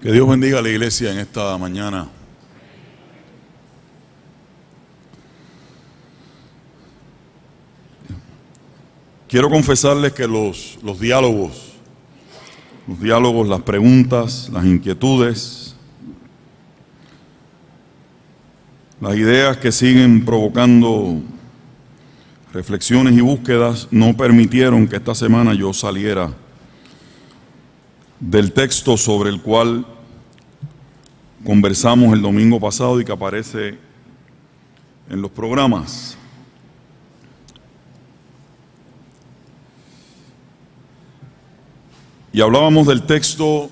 Que Dios bendiga a la iglesia en esta mañana. Quiero confesarles que los diálogos, las preguntas, las inquietudes, las ideas que siguen provocando reflexiones y búsquedas no permitieron que esta semana yo saliera del texto sobre el cual conversamos el domingo pasado y que aparece en los programas. Y hablábamos del texto,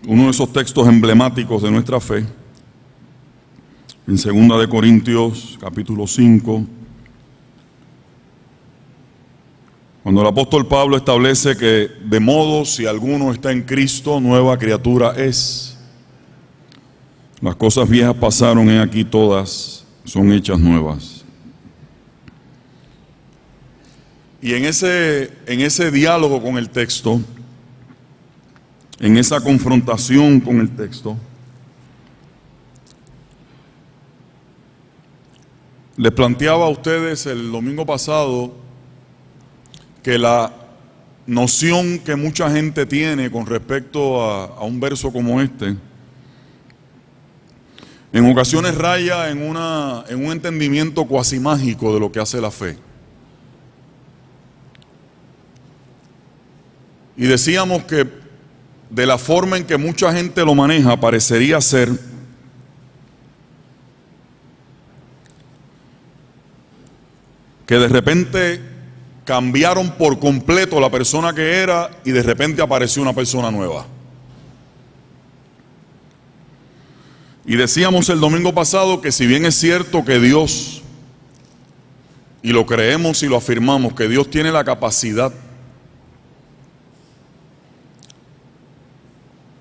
uno de esos textos emblemáticos de nuestra fe, en 2 de Corintios, capítulo 5, cuando el apóstol Pablo establece que de modo si alguno está en Cristo, nueva criatura es. Las cosas viejas pasaron, he aquí todas son hechas nuevas. Y en ese diálogo con el texto, en esa confrontación con el texto, les planteaba a ustedes el domingo pasado que la noción que mucha gente tiene con respecto a un verso como este, en ocasiones raya en un entendimiento cuasi mágico de lo que hace la fe. Y decíamos que de la forma en que mucha gente lo maneja, parecería ser que de repente cambiaron por completo la persona que era y de repente apareció una persona nueva. Y decíamos el domingo pasado que si bien es cierto que Dios, y lo creemos y lo afirmamos, que Dios tiene la capacidad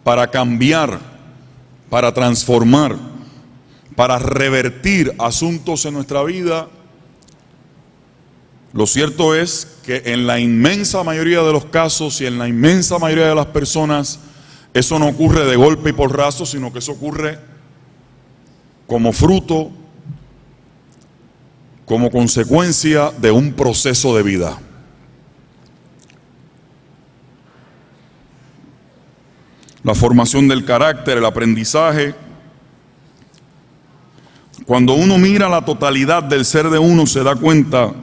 para cambiar, para transformar, para revertir asuntos en nuestra vida, lo cierto es que en la inmensa mayoría de los casos y en la inmensa mayoría de las personas, eso no ocurre de golpe y porrazo, sino que eso ocurre como fruto, como consecuencia de un proceso de vida. La formación del carácter, el aprendizaje. Cuando uno mira la totalidad del ser de uno, se da cuenta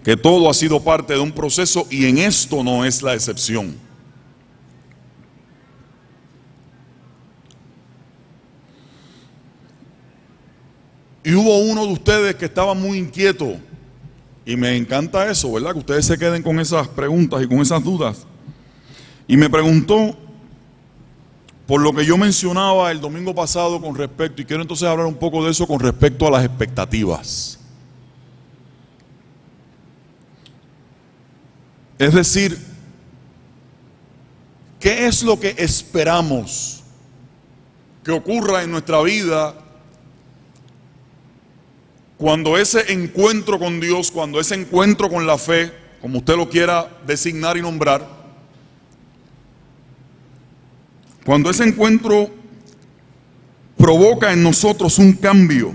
que todo ha sido parte de un proceso y en esto no es la excepción. Y hubo uno de ustedes que estaba muy inquieto y me encanta eso, ¿verdad? Que ustedes se queden con esas preguntas y con esas dudas. Y me preguntó por lo que yo mencionaba el domingo pasado con respecto, y quiero entonces hablar un poco de eso con respecto a las expectativas. Es decir, ¿qué es lo que esperamos que ocurra en nuestra vida cuando ese encuentro con Dios, cuando ese encuentro con la fe, como usted lo quiera designar y nombrar, cuando ese encuentro provoca en nosotros un cambio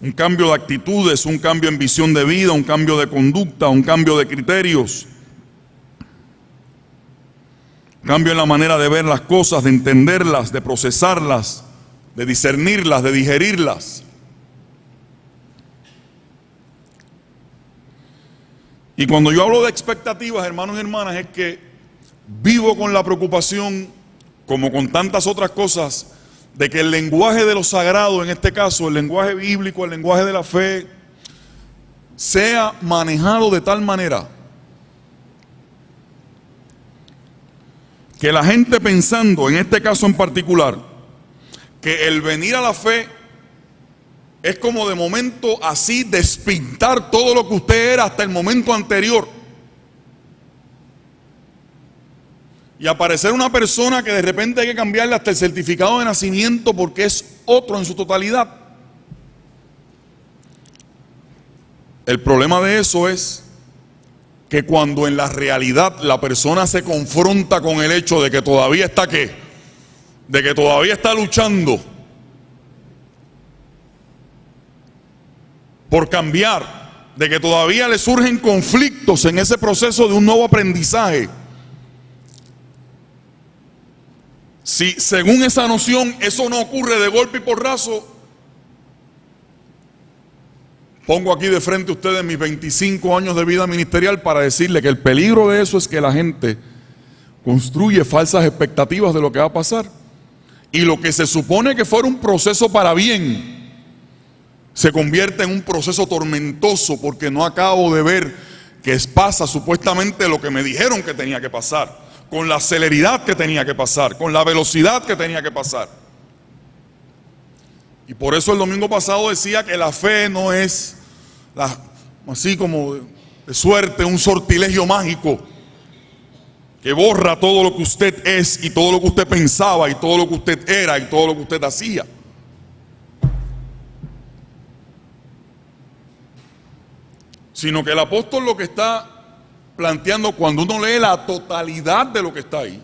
de actitudes, un cambio en visión de vida, un cambio de conducta, un cambio de criterios, cambio en la manera de ver las cosas, de entenderlas, de procesarlas, de discernirlas, de digerirlas. Y cuando yo hablo de expectativas, hermanos y hermanas, es que vivo con la preocupación, como con tantas otras cosas, de que el lenguaje de lo sagrado, en este caso el lenguaje bíblico, el lenguaje de la fe, sea manejado de tal manera que la gente pensando, en este caso en particular, que el venir a la fe es como de momento así despintar todo lo que usted era hasta el momento anterior y aparecer una persona que de repente hay que cambiarle hasta el certificado de nacimiento porque es otro en su totalidad. El problema de eso es que cuando en la realidad la persona se confronta con el hecho de que todavía está ¿qué? de que todavía está luchando por cambiar, de que todavía le surgen conflictos en ese proceso de un nuevo aprendizaje, si según esa noción eso no ocurre de golpe y porrazo, pongo aquí de frente a ustedes mis 25 años de vida ministerial para decirle que el peligro de eso es que la gente construye falsas expectativas de lo que va a pasar, y lo que se supone que fuera un proceso para bien se convierte en un proceso tormentoso, porque no acabo de ver que pasa supuestamente lo que me dijeron que tenía que pasar, con la celeridad que tenía que pasar, con la velocidad que tenía que pasar. Y por eso el domingo pasado decía que la fe no es así como de suerte, un sortilegio mágico que borra todo lo que usted es y todo lo que usted pensaba y todo lo que usted era y todo lo que usted hacía. Sino que el apóstol lo que está planteando, cuando uno lee la totalidad de lo que está ahí,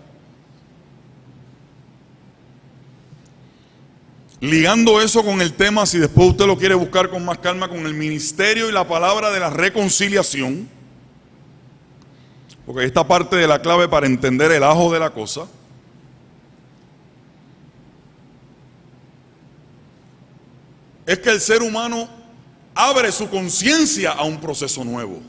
ligando eso con el tema, si después usted lo quiere buscar con más calma, con el ministerio y la palabra de la reconciliación, porque esta parte de la clave para entender el ajo de la cosa, es que el ser humano abre su conciencia a un proceso nuevo.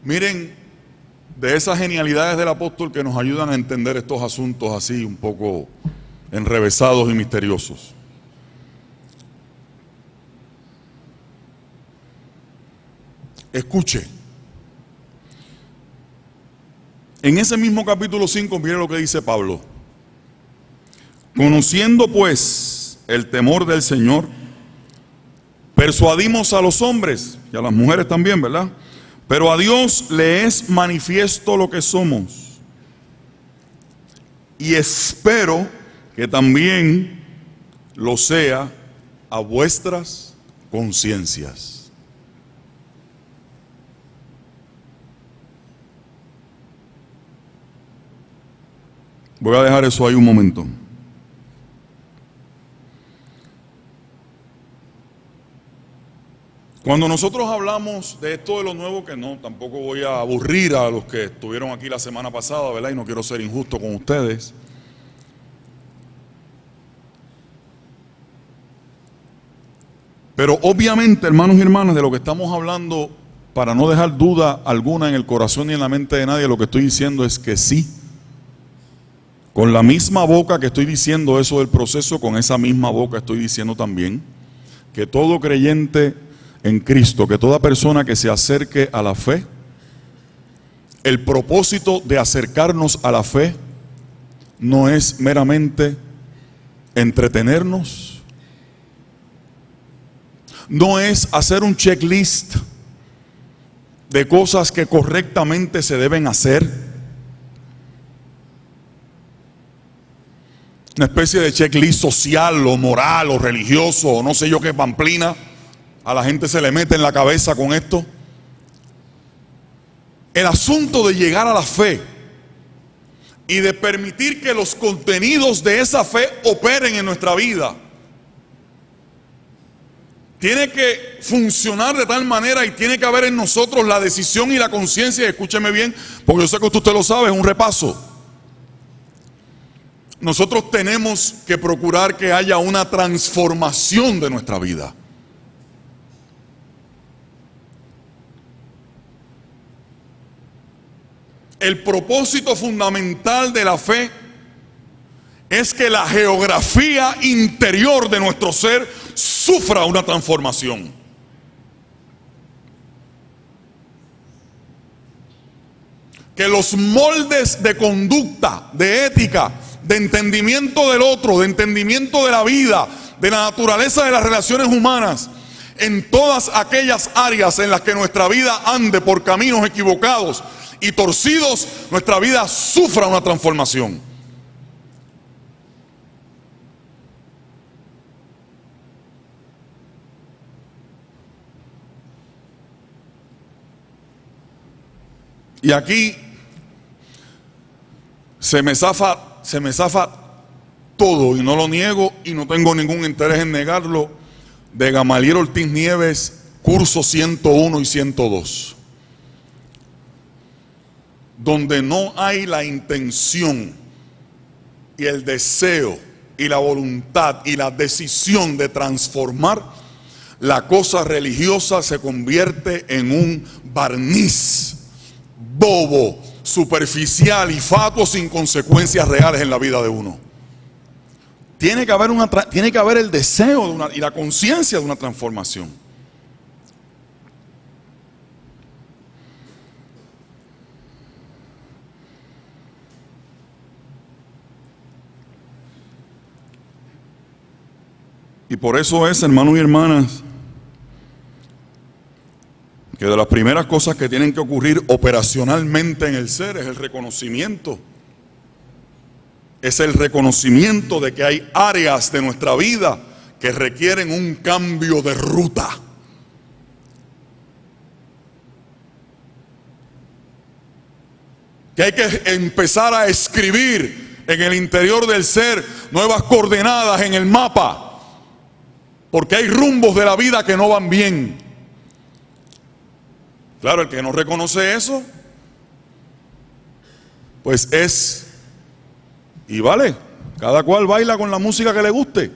Miren, de esas genialidades del apóstol que nos ayudan a entender estos asuntos así un poco enrevesados y misteriosos. Escuche. En ese mismo capítulo 5, mire lo que dice Pablo. Conociendo pues el temor del Señor, persuadimos a los hombres y a las mujeres también, ¿verdad? Pero a Dios le es manifiesto lo que somos. Y espero que también lo sea a vuestras conciencias. Voy a dejar eso ahí un momento. Cuando nosotros hablamos de esto de lo nuevo, que no, tampoco voy a aburrir a los que estuvieron aquí la semana pasada, ¿verdad? Y no quiero ser injusto con ustedes. Pero obviamente, hermanos y hermanas, de lo que estamos hablando, para no dejar duda alguna en el corazón ni en la mente de nadie, lo que estoy diciendo es que sí. Con la misma boca que estoy diciendo eso del proceso, con esa misma boca estoy diciendo también que todo creyente en Cristo, que toda persona que se acerque a la fe, el propósito de acercarnos a la fe no es meramente entretenernos, no es hacer un checklist de cosas que correctamente se deben hacer, una especie de checklist social o moral o religioso o no sé yo qué pamplina a la gente se le mete en la cabeza con esto. El asunto de llegar a la fe y de permitir que los contenidos de esa fe operen en nuestra vida tiene que funcionar de tal manera y tiene que haber en nosotros la decisión y la conciencia. Escúcheme bien, porque yo sé que usted lo sabe, es un repaso. Nosotros tenemos que procurar que haya una transformación de nuestra vida. El propósito fundamental de la fe es que la geografía interior de nuestro ser sufra una transformación. Que los moldes de conducta, de ética, de entendimiento del otro, de entendimiento de la vida, de la naturaleza de las relaciones humanas, en todas aquellas áreas en las que nuestra vida ande por caminos equivocados y torcidos, nuestra vida sufra una transformación. Y aquí se me zafa todo, y no lo niego y no tengo ningún interés en negarlo, de Gamaliel Ortiz Nieves, curso 101 y 102, donde no hay la intención y el deseo y la voluntad y la decisión de transformar, la cosa religiosa se convierte en un barniz bobo, superficial y fatuo, sin consecuencias reales en la vida de uno. Tiene que haber el deseo y la conciencia de una transformación. Y por eso es, hermanos y hermanas, que de las primeras cosas que tienen que ocurrir operacionalmente en el ser es el reconocimiento. Es el reconocimiento de que hay áreas de nuestra vida que requieren un cambio de ruta. Que hay que empezar a escribir en el interior del ser nuevas coordenadas en el mapa. Porque hay rumbos de la vida que no van bien. Claro, el que no reconoce eso, pues es, y vale, cada cual baila con la música que le guste.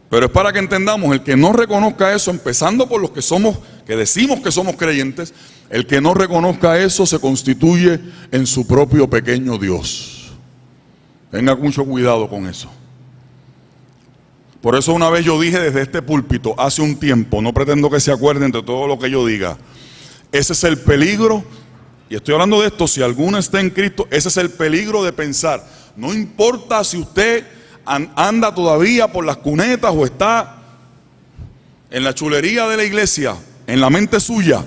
Pero es para que entendamos, el que no reconozca eso, empezando por los que somos, que decimos que somos creyentes, el que no reconozca eso se constituye en su propio pequeño Dios. Tenga mucho cuidado con eso. Por eso una vez yo dije desde este púlpito, hace un tiempo, no pretendo que se acuerden de todo lo que yo diga, ese es el peligro, y estoy hablando de esto, si alguno está en Cristo, ese es el peligro de pensar, no importa si usted anda todavía por las cunetas o está en la chulería de la iglesia, en la mente suya,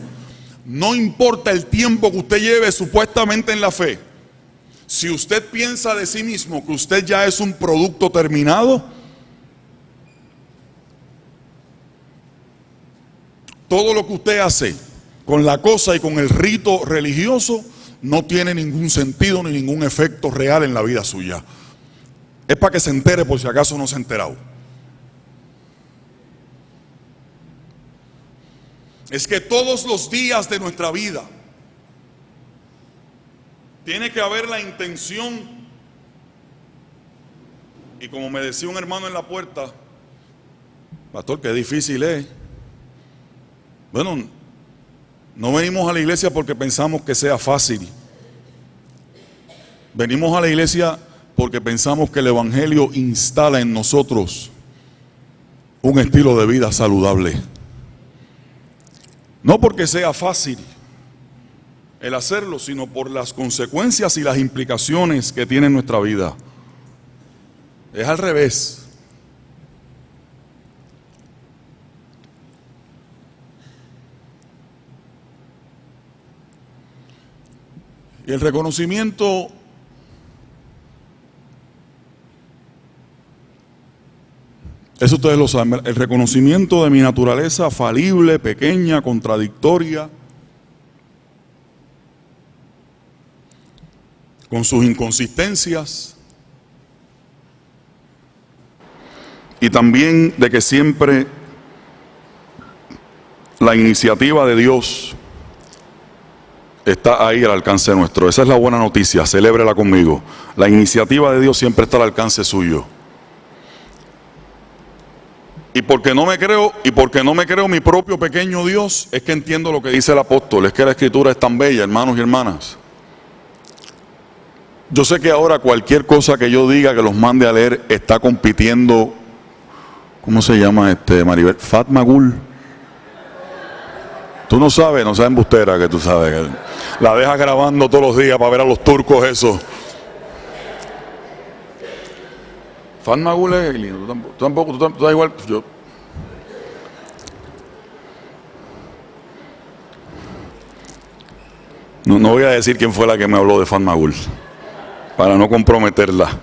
no importa el tiempo que usted lleve supuestamente en la fe, si usted piensa de sí mismo que usted ya es un producto terminado, todo lo que usted hace con la cosa y con el rito religioso no tiene ningún sentido ni ningún efecto real en la vida suya. Es para que se entere por si acaso no se ha enterado. Es que todos los días de nuestra vida tiene que haber la intención, y como me decía un hermano en la puerta, pastor, qué difícil es. Bueno, no venimos a la iglesia porque pensamos que sea fácil. Venimos a la iglesia porque pensamos que el evangelio instala en nosotros un estilo de vida saludable. No porque sea fácil el hacerlo, sino por las consecuencias y las implicaciones que tiene en nuestra vida. Es al revés. Y el reconocimiento eso ustedes lo saben, el reconocimiento de mi naturaleza falible, pequeña, contradictoria, con sus inconsistencias, y también de que siempre la iniciativa de Dios está ahí al alcance nuestro. Esa es la buena noticia, celébrela conmigo. La iniciativa de Dios siempre está al alcance suyo. Y porque no me creo mi propio pequeño Dios, es que entiendo lo que dice el apóstol, es que la escritura es tan bella, hermanos y hermanas. Yo sé que ahora cualquier cosa que yo diga que los mande a leer está compitiendo, ¿cómo se llama Maribel? Fatmagul. Tú no sabes embustera que tú sabes. Que la dejas grabando todos los días para ver a los turcos eso. Fatmagul es lindo, tú tampoco, tú estás igual. Yo. No voy a decir quién fue la que me habló de Fatmagul, para no comprometerla.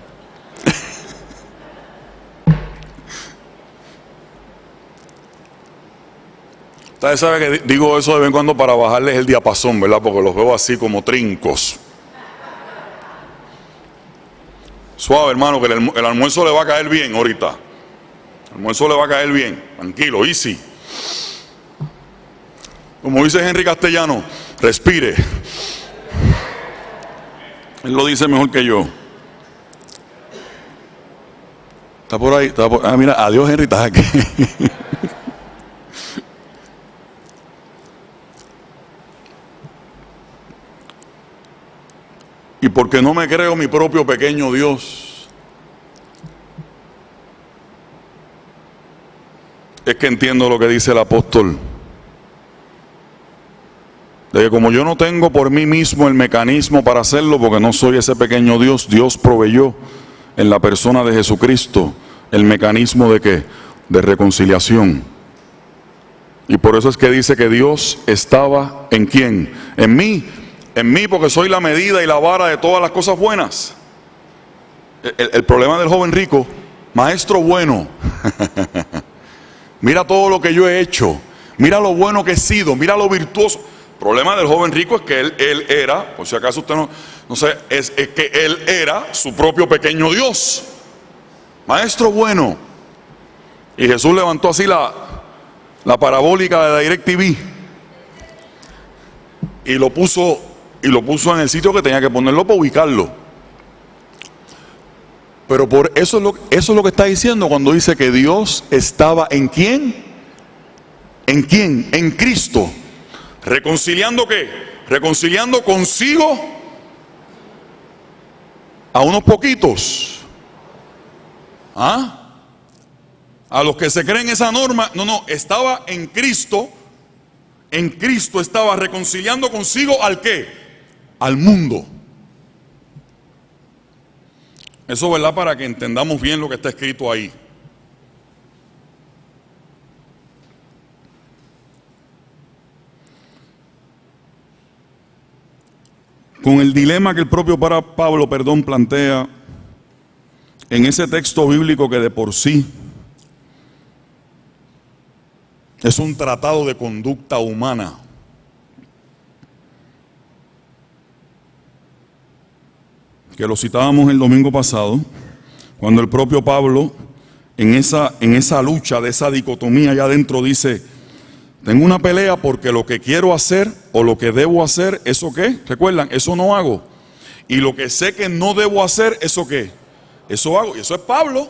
Ustedes saben que digo eso de vez en cuando para bajarles el diapasón, ¿verdad? Porque los veo así como trincos. Suave, hermano, que el almuerzo le va a caer bien ahorita. El almuerzo le va a caer bien. Tranquilo, easy. Como dice Henry Castellano, respire. Él lo dice mejor que yo. Está por ahí, ah, mira, adiós Henry, estás aquí. Y porque no me creo mi propio pequeño Dios, es que entiendo lo que dice el apóstol. De que como yo no tengo por mí mismo el mecanismo para hacerlo, porque no soy ese pequeño Dios, Dios proveyó en la persona de Jesucristo el mecanismo de ¿qué? De reconciliación. Y por eso es que dice que Dios estaba ¿en quién? En mí porque soy la medida y la vara de todas las cosas buenas. El problema del joven rico, maestro bueno, mira todo lo que yo he hecho, mira lo bueno que he sido, mira lo virtuoso. El problema del joven rico es que él era, por si acaso usted no sé, es que él era su propio pequeño Dios. Maestro bueno. Y Jesús levantó así la parabólica de la DirecTV y lo puso en el sitio que tenía que ponerlo para ubicarlo. Pero por eso es lo que está diciendo cuando dice que Dios estaba ¿en quién? ¿En quién? En Cristo. ¿Reconciliando qué? Reconciliando consigo a unos poquitos. ¿Ah? A los que se creen esa norma. No, estaba en Cristo. En Cristo estaba reconciliando consigo ¿al qué? Al mundo. Eso, ¿verdad? Para que entendamos bien lo que está escrito ahí. Con el dilema que el propio Pablo, plantea en ese texto bíblico que de por sí es un tratado de conducta humana. Que lo citábamos el domingo pasado, cuando el propio Pablo, en esa lucha de esa dicotomía allá adentro, dice: tengo una pelea porque lo que quiero hacer o lo que debo hacer, ¿eso qué? ¿Recuerdan? Eso no hago. Y lo que sé que no debo hacer, ¿eso qué? Eso hago. Y eso es Pablo.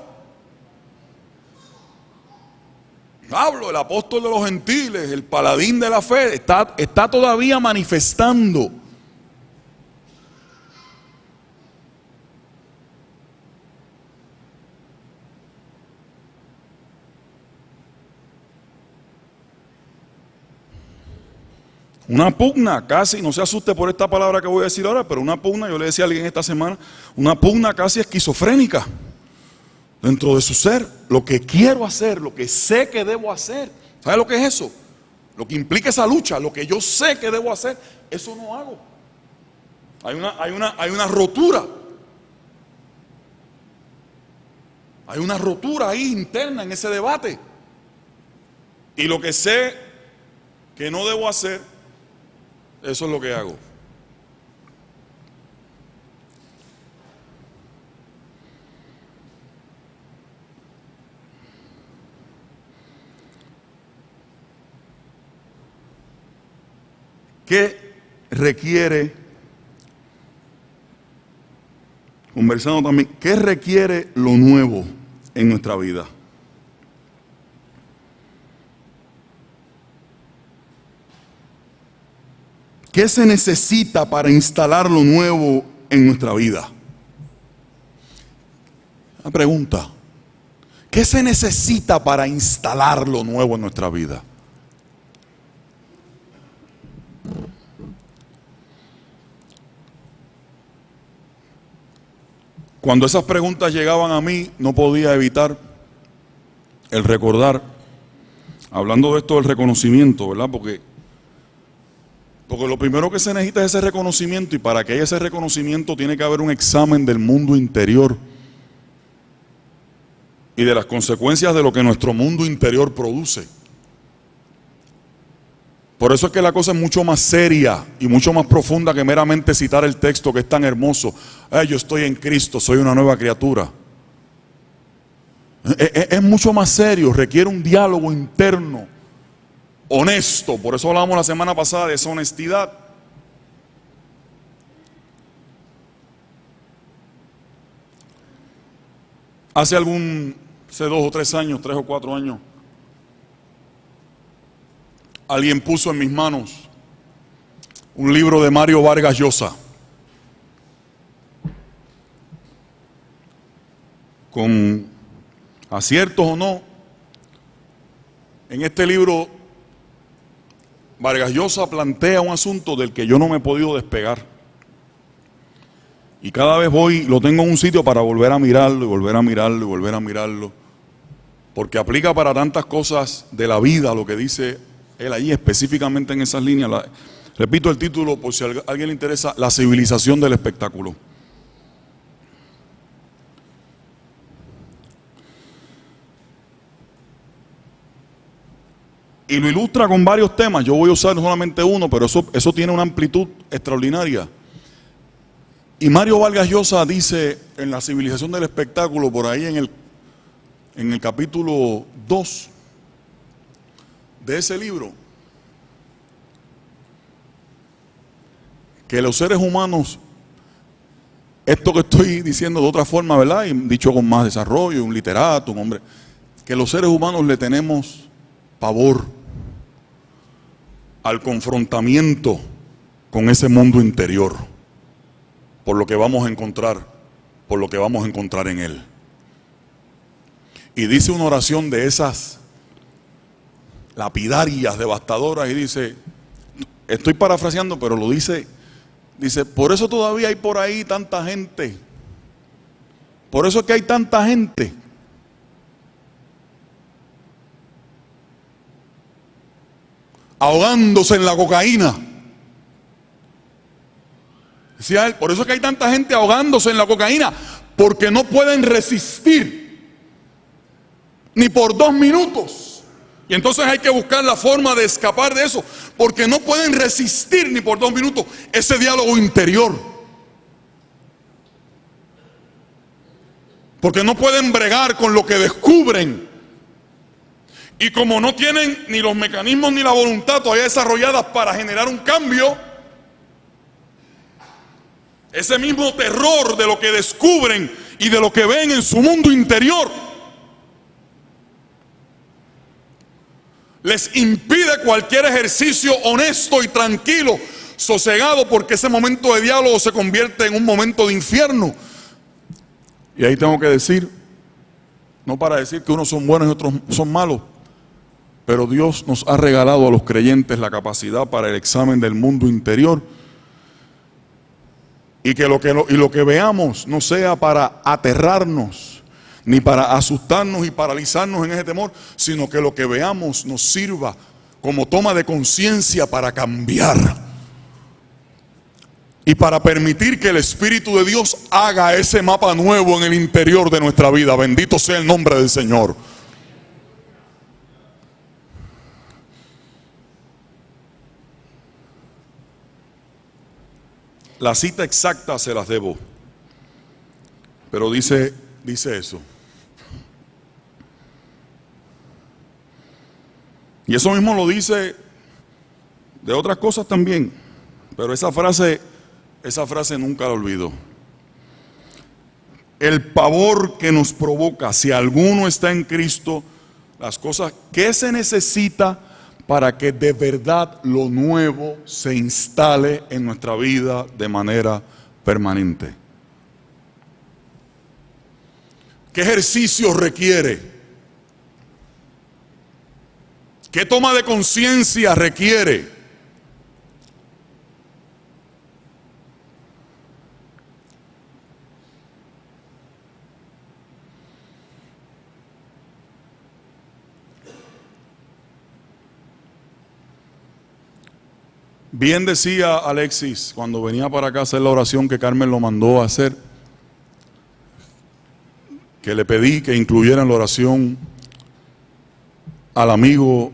Pablo, el apóstol de los gentiles, el paladín de la fe, está todavía manifestando. Una pugna casi, no se asuste por esta palabra que voy a decir ahora, pero una pugna, yo le decía a alguien esta semana, una pugna casi esquizofrénica dentro de su ser. Lo que quiero hacer, lo que sé que debo hacer. ¿Sabe lo que es eso? Lo que implica esa lucha, lo que yo sé que debo hacer, eso no hago. Hay una rotura. Hay una rotura ahí interna en ese debate. Y lo que sé que no debo hacer, eso es lo que hago. ¿Qué requiere, conversando también, qué requiere lo nuevo en nuestra vida? ¿Qué se necesita para instalar lo nuevo en nuestra vida? Una pregunta. ¿Qué se necesita para instalar lo nuevo en nuestra vida? Cuando esas preguntas llegaban a mí, no podía evitar el recordar, hablando de esto del reconocimiento, ¿verdad? Porque lo primero que se necesita es ese reconocimiento, y para que haya ese reconocimiento tiene que haber un examen del mundo interior y de las consecuencias de lo que nuestro mundo interior produce. Por eso es que la cosa es mucho más seria y mucho más profunda que meramente citar el texto que es tan hermoso. Yo estoy en Cristo, soy una nueva criatura. Es mucho más serio, requiere un diálogo interno, honesto. Por eso hablamos la semana pasada de esa honestidad. Hace 2 o 3 años, 3 o 4 años, alguien puso en mis manos un libro de Mario Vargas Llosa, con aciertos o no. En este libro Vargas Llosa plantea un asunto del que yo no me he podido despegar, y cada vez lo tengo en un sitio para volver a mirarlo y volver a mirarlo y volver a mirarlo, porque aplica para tantas cosas de la vida lo que dice él allí, específicamente en esas líneas. Repito el título por si a alguien le interesa: La civilización del espectáculo. Y lo ilustra con varios temas. Yo voy a usar solamente uno, pero eso tiene una amplitud extraordinaria. Y Mario Vargas Llosa dice en La civilización del espectáculo, por ahí en el capítulo 2 de ese libro, que los seres humanos, esto que estoy diciendo de otra forma, ¿verdad? Y dicho con más desarrollo, un literato, un hombre, que los seres humanos le tenemos pavor al confrontamiento con ese mundo interior, por lo que vamos a encontrar en él. Y dice una oración de esas lapidarias, devastadoras, y dice, estoy parafraseando, pero lo dice, por eso todavía hay por ahí tanta gente, por eso es que hay tanta gente ahogándose en la cocaína. Decía él, por eso es que hay tanta gente ahogándose en la cocaína, porque no pueden resistir ni por 2 minutos. Y entonces hay que buscar la forma de escapar de eso, porque no pueden resistir ni por 2 minutos ese diálogo interior. Porque no pueden bregar con lo que descubren. Y como no tienen ni los mecanismos ni la voluntad todavía desarrolladas para generar un cambio, ese mismo terror de lo que descubren y de lo que ven en su mundo interior les impide cualquier ejercicio honesto y tranquilo, sosegado, porque ese momento de diálogo se convierte en un momento de infierno. Y ahí tengo que decir, no para decir que unos son buenos y otros son malos, pero Dios nos ha regalado a los creyentes la capacidad para el examen del mundo interior, y que lo que veamos no sea para aterrarnos, ni para asustarnos y paralizarnos en ese temor, sino que lo que veamos nos sirva como toma de conciencia para cambiar y para permitir que el Espíritu de Dios haga ese mapa nuevo en el interior de nuestra vida. Bendito sea el nombre del Señor. La cita exacta se las debo, pero dice eso. Y eso mismo lo dice de otras cosas también, pero esa frase nunca la olvido. El pavor que nos provoca, si alguno está en Cristo, las cosas que se necesita para que de verdad lo nuevo se instale en nuestra vida de manera permanente. ¿Qué ejercicio requiere? ¿Qué toma de conciencia requiere? Bien decía Alexis cuando venía para acá a hacer la oración que Carmen lo mandó a hacer, que le pedí que incluyera en la oración al amigo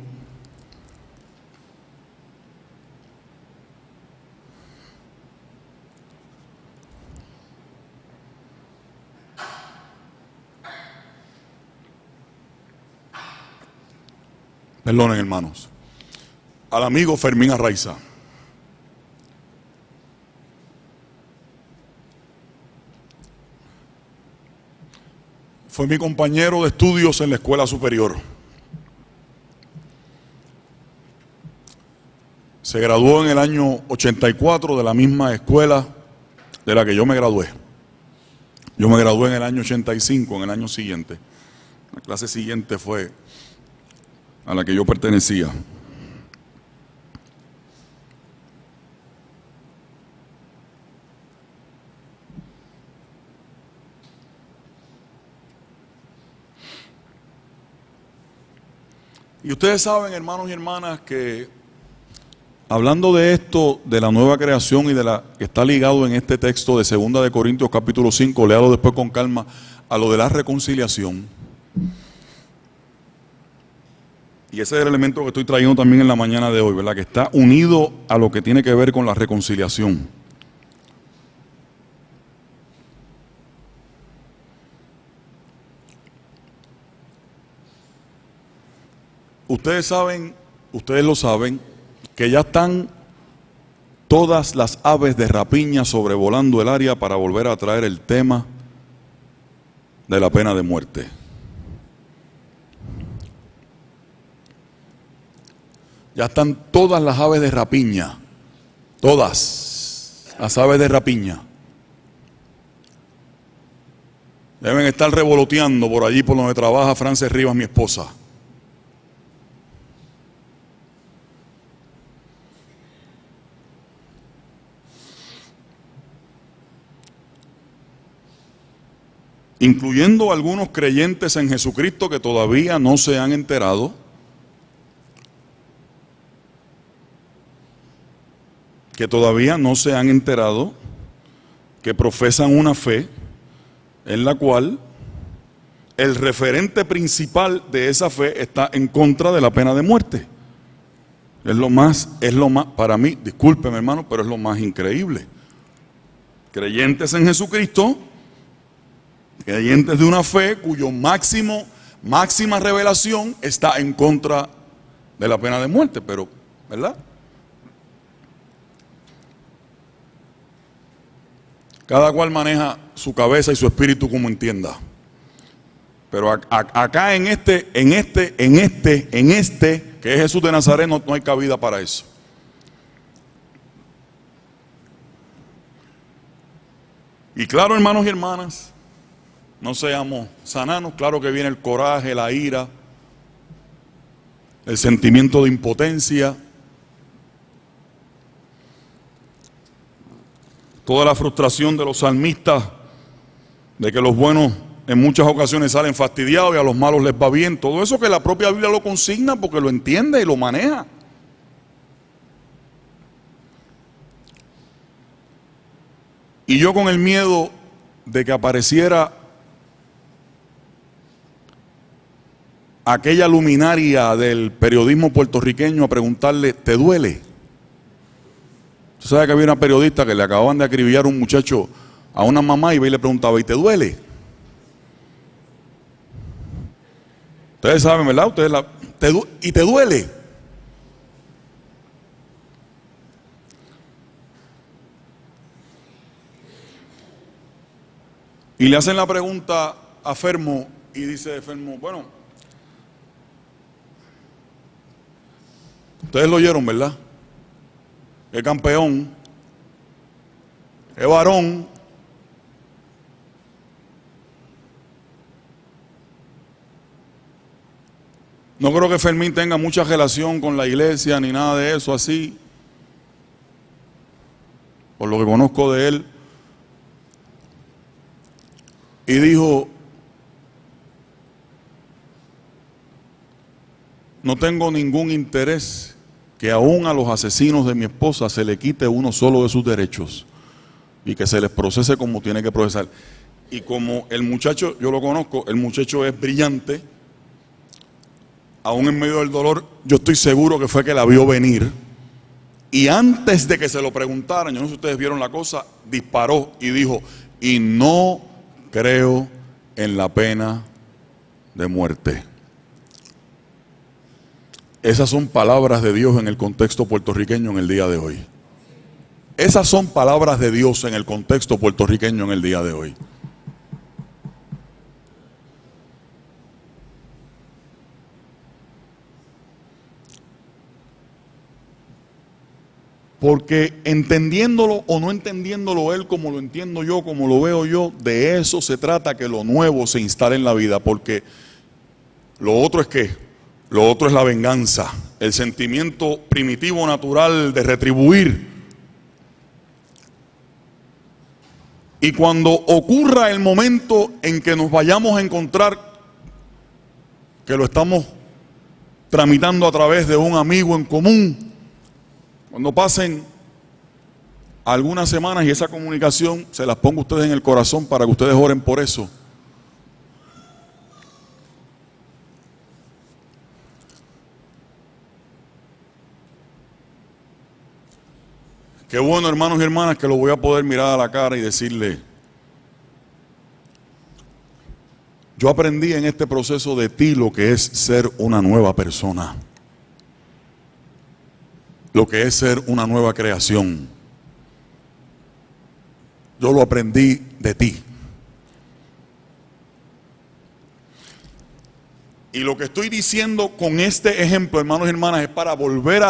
Perdonen, hermanos. Al amigo Fermín Arraiza. Fue mi compañero de estudios en la escuela superior. Se graduó en el año 84 de la misma escuela de la que yo me gradué. Yo me gradué en el año 85, en el año siguiente. La clase siguiente fue a la que yo pertenecía. Y ustedes saben, hermanos y hermanas, que hablando de esto, de la nueva creación y de la que está ligado en este texto de 2 de Corintios capítulo 5, léalo después con calma, a lo de la reconciliación. Y ese es el elemento que estoy trayendo también en la mañana de hoy, ¿verdad? Que está unido a lo que tiene que ver con la reconciliación. Ustedes saben, ustedes lo saben, que ya están todas las aves de rapiña sobrevolando el área para volver a traer el tema de la pena de muerte. Ya están todas las aves de rapiña, todas las aves de rapiña. Deben estar revoloteando por allí por donde trabaja Frances Rivas, mi esposa. Incluyendo algunos creyentes en Jesucristo que todavía no se han enterado que profesan una fe en la cual el referente principal de esa fe está en contra de la pena de muerte. Es lo más, para mí, discúlpeme hermano, pero es lo más increíble. Creyentes en Jesucristo, creyentes de una fe cuyo máxima revelación está en contra de la pena de muerte, pero, ¿verdad? Cada cual maneja su cabeza y su espíritu como entienda. Pero acá en este, que es Jesús de Nazaret, no hay cabida para eso. Y claro, hermanos y hermanas, no seamos sananos, claro que viene el coraje, la ira, el sentimiento de impotencia, toda la frustración de los salmistas, de que los buenos en muchas ocasiones salen fastidiados y a los malos les va bien, todo eso que la propia Biblia lo consigna porque lo entiende y lo maneja. Y yo con el miedo de que apareciera aquella luminaria del periodismo puertorriqueño a preguntarle, ¿te duele? Usted sabe que había una periodista que le acababan de acribillar a un muchacho, a una mamá, y le preguntaba, ¿y te duele? Ustedes saben, ¿verdad? ¿Y te duele? Y le hacen la pregunta a Fermo y dice Fermo, bueno, ustedes lo oyeron, ¿verdad? Es campeón, es varón. No creo que Fermín tenga mucha relación con la iglesia ni nada de eso así, por lo que conozco de él. Y dijo, no tengo ningún interés que aún a los asesinos de mi esposa se le quite uno solo de sus derechos y que se les procese como tiene que procesar. Y como el muchacho, yo lo conozco, el muchacho es brillante, aún en medio del dolor, yo estoy seguro que fue que la vio venir. Y antes de que se lo preguntaran, yo no sé si ustedes vieron la cosa, disparó y dijo, y no creo en la pena de muerte. Esas son palabras de Dios en el contexto puertorriqueño en el día de hoy. Esas son palabras de Dios en el contexto puertorriqueño en el día de hoy. Porque entendiéndolo o no entendiéndolo él como lo entiendo yo, como lo veo yo, de eso se trata, que lo nuevo se instale en la vida. Porque lo otro es ¿qué? Lo otro es la venganza, el sentimiento primitivo natural de retribuir. Y cuando ocurra el momento en que nos vayamos a encontrar que lo estamos tramitando a través de un amigo en común, cuando pasen algunas semanas y esa comunicación se las pongo a ustedes en el corazón para que ustedes oren por eso. Qué bueno, hermanos y hermanas, que lo voy a poder mirar a la cara y decirle: yo aprendí en este proceso de ti lo que es ser una nueva persona, lo que es ser una nueva creación. Yo lo aprendí de ti. Y lo que estoy diciendo con este ejemplo, hermanos y hermanas, es para volver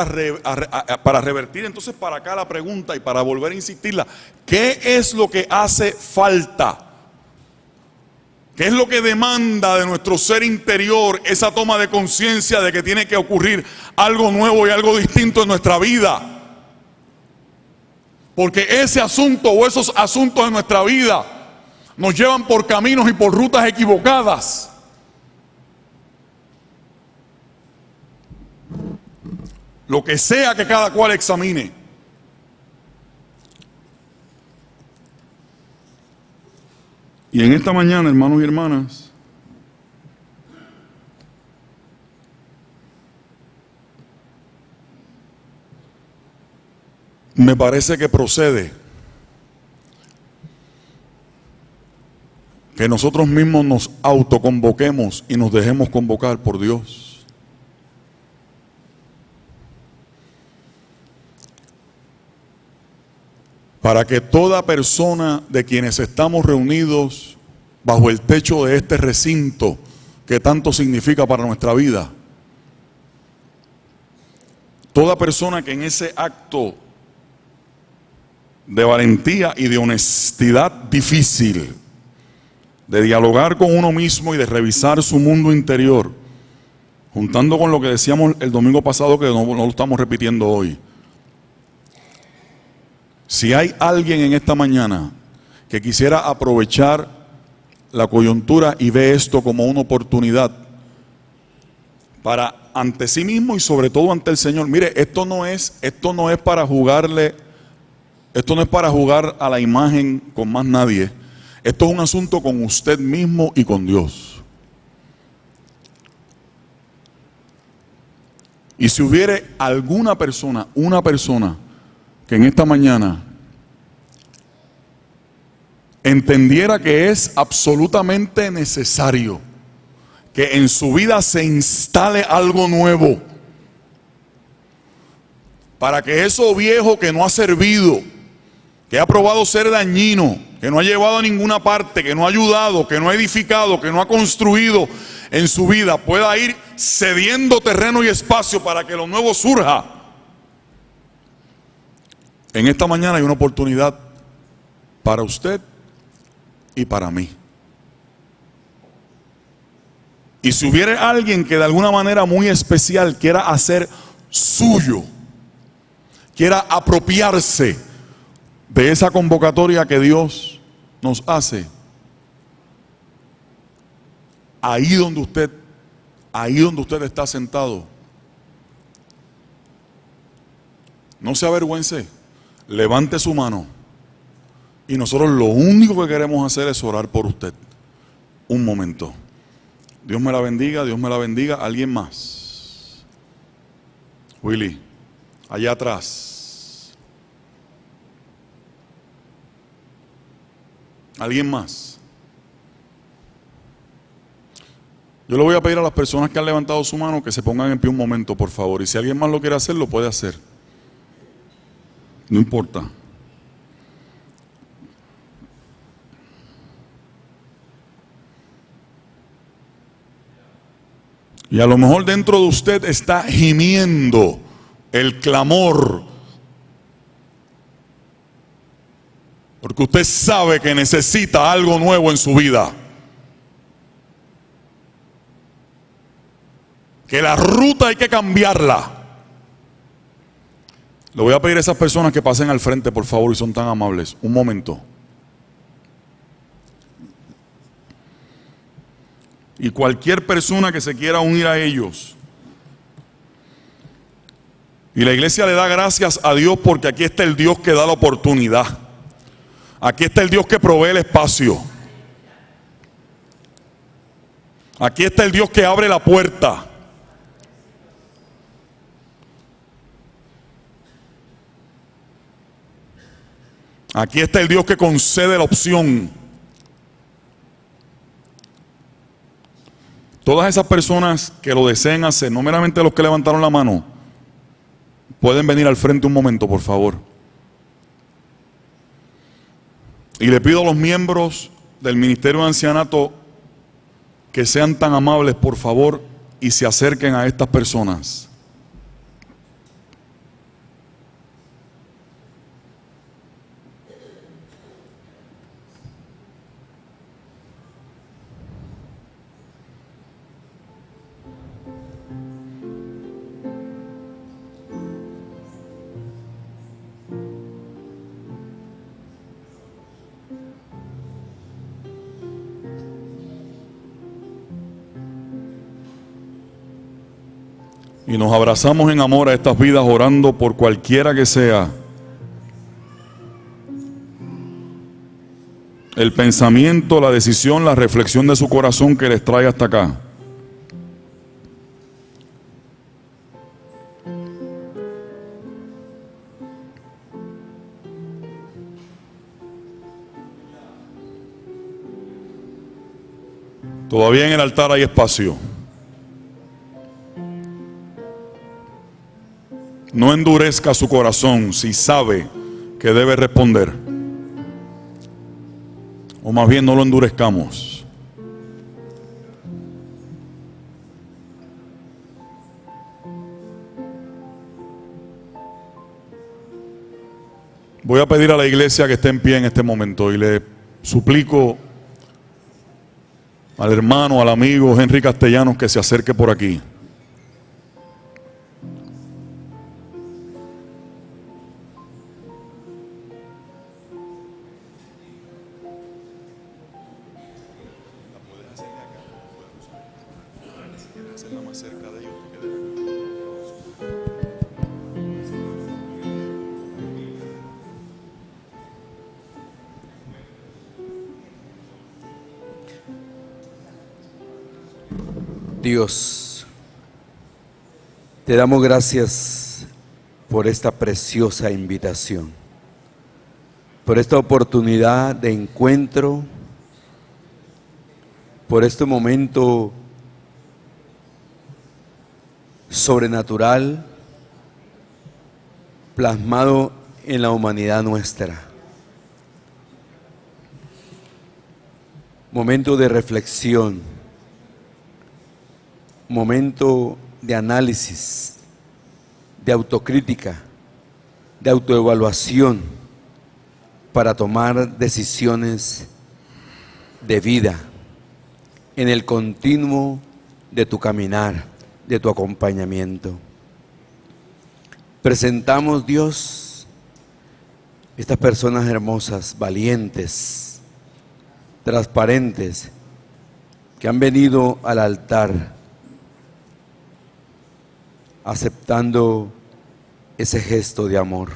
para revertir entonces para acá la pregunta y para volver a insistirla. ¿Qué es lo que hace falta? ¿Qué es lo que demanda de nuestro ser interior esa toma de conciencia de que tiene que ocurrir algo nuevo y algo distinto en nuestra vida? Porque ese asunto o esos asuntos en nuestra vida nos llevan por caminos y por rutas equivocadas. Lo que sea que cada cual examine. Y en esta mañana, hermanos y hermanas, me parece que procede que nosotros mismos nos autoconvoquemos y nos dejemos convocar por Dios. Para que toda persona de quienes estamos reunidos bajo el techo de este recinto que tanto significa para nuestra vida, toda persona que en ese acto de valentía y de honestidad difícil, de dialogar con uno mismo y de revisar su mundo interior, juntando con lo que decíamos el domingo pasado, que no lo estamos repitiendo hoy. Si hay alguien en esta mañana que quisiera aprovechar la coyuntura y ve esto como una oportunidad para ante sí mismo y sobre todo ante el Señor, mire, esto no es para jugarle, esto no es para jugar a la imagen con más nadie. Esto es un asunto con usted mismo y con Dios. Y si hubiere alguna persona, una persona que en esta mañana entendiera que es absolutamente necesario que en su vida se instale algo nuevo, para que eso viejo que no ha servido, que ha probado ser dañino, que no ha llevado a ninguna parte, que no ha ayudado, que no ha edificado, que no ha construido en su vida, pueda ir cediendo terreno y espacio para que lo nuevo surja. En esta mañana hay una oportunidad para usted y para mí. Y si hubiera alguien que de alguna manera muy especial quiera hacer suyo, quiera apropiarse de esa convocatoria que Dios nos hace, ahí donde usted está sentado, no se avergüence, levante su mano y nosotros lo único que queremos hacer es orar por usted. Un momento. Dios me la bendiga, Dios me la bendiga. ¿Alguien más? Willy, allá atrás. ¿Alguien más? Yo le voy a pedir a las personas que han levantado su mano que se pongan en pie un momento, por favor. Y si alguien más lo quiere hacer, lo puede hacer. No importa. Y a lo mejor dentro de usted está gimiendo el clamor, porque usted sabe que necesita algo nuevo en su vida, que la ruta hay que cambiarla. Le voy a pedir a esas personas que pasen al frente, por favor, y son tan amables. Un momento. Y cualquier persona que se quiera unir a ellos. Y la iglesia le da gracias a Dios porque aquí está el Dios que da la oportunidad. Aquí está el Dios que provee el espacio. Aquí está el Dios que abre la puerta. Aquí está el Dios que concede la opción. Todas esas personas que lo deseen hacer, no meramente los que levantaron la mano, pueden venir al frente un momento, por favor. Y le pido a los miembros del Ministerio de Ancianato que sean tan amables, por favor, y se acerquen a estas personas. Y nos abrazamos en amor a estas vidas, orando por cualquiera que sea el pensamiento, la decisión, la reflexión de su corazón que les trae hasta acá. Todavía en el altar hay espacio. No endurezca su corazón si sabe que debe responder. O más bien no lo endurezcamos. Voy a pedir a la iglesia que esté en pie en este momento y le suplico al hermano, al amigo Henry Castellanos que se acerque por aquí. Dios, te damos gracias por esta preciosa invitación, por esta oportunidad de encuentro, por este momento sobrenatural plasmado en la humanidad nuestra. Momento de reflexión, momento de análisis, de autocrítica, de autoevaluación para tomar decisiones de vida en el continuo de tu caminar, de tu acompañamiento. Presentamos, Dios, estas personas hermosas, valientes, transparentes, que han venido al altar aceptando ese gesto de amor.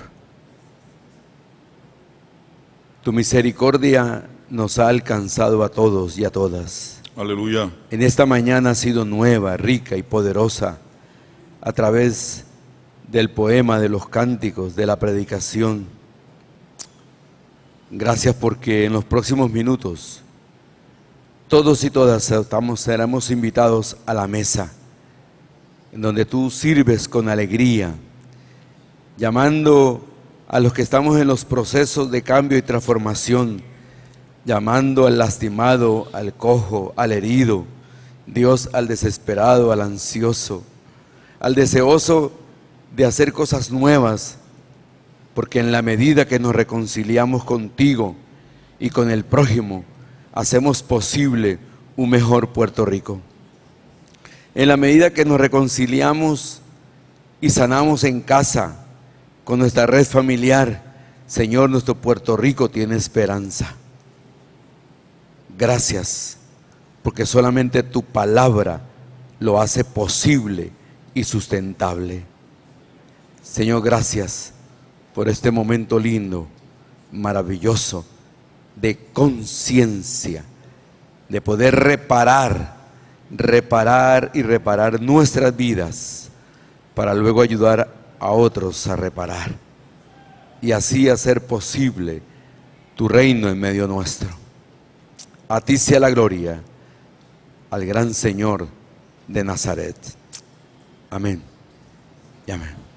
Tu misericordia nos ha alcanzado a todos y a todas. Aleluya. En esta mañana ha sido nueva, rica y poderosa a través del poema, de los cánticos, de la predicación. Gracias porque en los próximos minutos todos y todas seremos invitados a la mesa, en donde tú sirves con alegría, llamando a los que estamos en los procesos de cambio y transformación, llamando al lastimado, al cojo, al herido, Dios, al desesperado, al ansioso, al deseoso de hacer cosas nuevas, porque en la medida que nos reconciliamos contigo y con el prójimo, hacemos posible un mejor Puerto Rico. En la medida que nos reconciliamos y sanamos en casa, con nuestra red familiar, Señor, nuestro Puerto Rico tiene esperanza. Gracias, porque solamente tu palabra lo hace posible y sustentable. Señor, gracias por este momento lindo, maravilloso, de conciencia, de poder reparar nuestras vidas para luego ayudar a otros a reparar y así hacer posible tu reino en medio nuestro. A ti sea la gloria, al gran Señor de Nazaret. Amén y amén.